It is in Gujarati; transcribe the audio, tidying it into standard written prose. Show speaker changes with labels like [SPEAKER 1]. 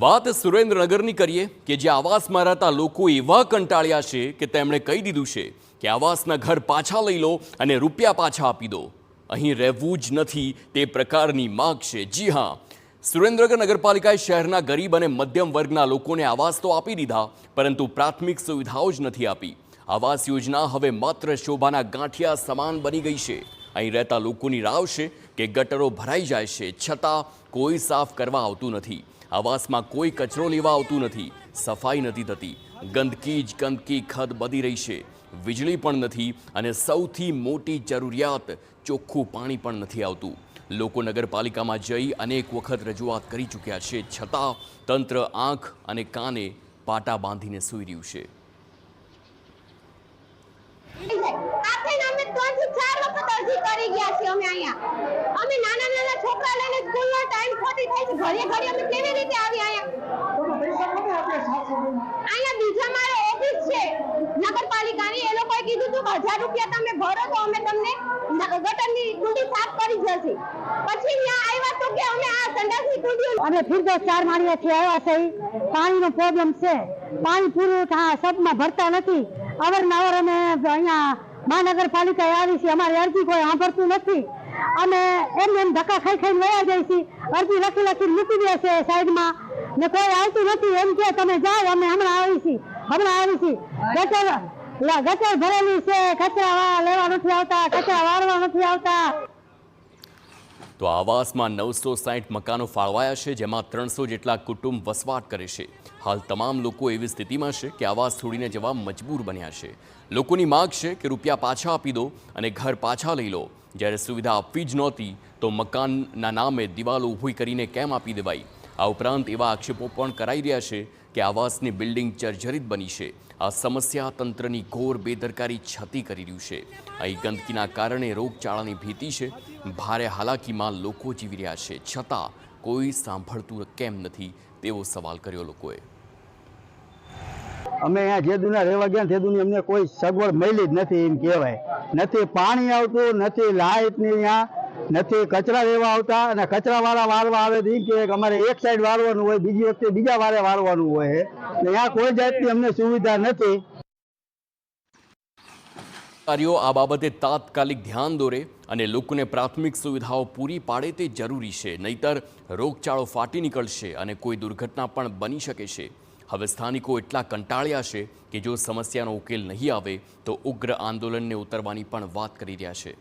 [SPEAKER 1] વાત સુરેન્દ્રનગરની કરીએ કે જે આવાસમાં રહેતા લોકો એવા કંટાળ્યા છે કે તેમણે કહી દીધું છે કે આવાસના ઘર પાછા લઈ લો અને રૂપિયા પાછા આપી દો. અહીં રહેવું જ નથી તે પ્રકારની માંગ છે. જી હા, સુરેન્દ્રનગર નગરપાલિકાએ શહેરના ગરીબ અને મધ્યમ વર્ગના લોકોને આવાસ તો આપી દીધા, પરંતુ પ્રાથમિક સુવિધાઓ જ નથી આપી. આવાસ યોજના હવે માત્ર શોભાના ગાંઠિયા સમાન બની ગઈ છે. અહીં રહેતા લોકોની રાવ છે કે ગટરો ભરાઈ જાય છે, છતાં કોઈ સાફ કરવા આવતું નથી. આવાસમાં કોઈ કચરો લેવા આવતું નથી, સફાઈ નથી થતી, ગંદકી જ ગંદકી ખદ બધી રહી છે, વીજળી પણ નથી અને સૌથી મોટી જરૂરિયાત ચોખ્ખું પાણી પણ નથી આવતું. લોકો નગરપાલિકામાં જઈ અનેક વખત રજૂઆત કરી ચૂક્યા છે, છતાં તંત્ર આંખ અને કાને પાટા બાંધીને સૂઈ રહ્યું છે.
[SPEAKER 2] અમે નાના છોકરા લઈને સ્કૂલનો ટાઈમ ખોટી થાય છે. ઘરે અમે કેવી રીતે આવી અહીંયા બીજા મારે ઓફિસ છે નગરપાલિકાની. એ લોકોએ કીધું હતું 1000 રૂપિયા તમે ભરો તો અમે તમને ગટરની કુંડી સાફ કરી જશે. પછી ત્યાં આવ્યા તો કે અમે આ સંડાસની કુંડી
[SPEAKER 3] અમે ફિરદોસ 4 માળિયાથી આવ્યા છે. પાણીનો પ્રોબ્લેમ છે, પાણી પૂરું સબમાં ભરતા નથી. અવારનવાર અમે અહીંયા મહાનગરપાલિકાએ આવી છે, અમારી અરજી કોઈ સાંભળતું નથી. અમે એમ ધક્કા ખાઈને વયા જાય છે. અરજી લખી મૂકી દે છે સાઈડમાં ને કોઈ આવતું નથી. એમ કે તમે જાઓ, અમે હમણાં આવી છીએ. ગટર ભરેલી છે, કચરા લેવા નથી આવતા, કચરા વાળવા નથી આવતા.
[SPEAKER 1] તો આવાસમાં 960 મકાનો ફાળવાયા છે, જેમાં 300 જેટલા કુટુંબ વસવાટ કરે છે. હાલ તમામ લોકો એવી સ્થિતિમાં છે કે આવાસ છોડીને જવા મજબૂર બન્યા છે. લોકોની માંગ છે કે રૂપિયા પાછા આપી દો અને ઘર પાછા લઈ લો. જ્યારે સુવિધા આપવી જ નહોતી તો મકાનના નામે દિવાલો ઊભી કરીને કેમ આપી દેવાઈ? આ ઉપરાંત એવા આક્ષેપો પણ કરાઈ રહ્યા છે કે આવાસની બિલ્ડિંગ જર્જરિત બની છે. આ સમસ્યા તંત્રની ઘોર બેદરકારી છતી કરી રહ્યું છે. અહીં ગંદકીના કારણે રોગચાળાની ભીતિ છે. ભારે હાલાકીમાં લોકો જીવી રહ્યા છે, છતાં કોઈ સાંભળતું કેમ નથી તેવો સવાલ કર્યો લોકોએ.
[SPEAKER 4] અમે અહીંયા જે દુનિયા રહેવા ગયા તે દુનિયા અમને કોઈ સગવડ મળી જ નથી એમ કહેવાય. નથી પાણી આવતું, નથી લાઇટની, અહીંયા નથી કચરા લેવા આવતા. અને કચરાવાળા વાળવા આવે તો કે અમારે એક સાઈડ વાળવાનું હોય, બીજી વખતે બીજા વારે વાળવાનું હોય. અહીંયા કોઈ જાતની અમને સુવિધા નથી.
[SPEAKER 1] કાર્યો આ બાબતે તાત્કાલિક ધ્યાન દોરે અને લોકોને પ્રાથમિક સુવિધાઓ પૂરી પાડે તે જરૂરી છે. નહીતર રોગચાળો ફાટી નીકળશે અને કોઈ દુર્ઘટના પણ બની શકે છે. હવે સ્થાનિકો એટલા કંટાળ્યા છે કે જો સમસ્યાનો ઉકેલ નહીં આવે તો ઉગ્ર આંદોલનને ઉતરવાની પણ વાત કરી રહ્યા છે.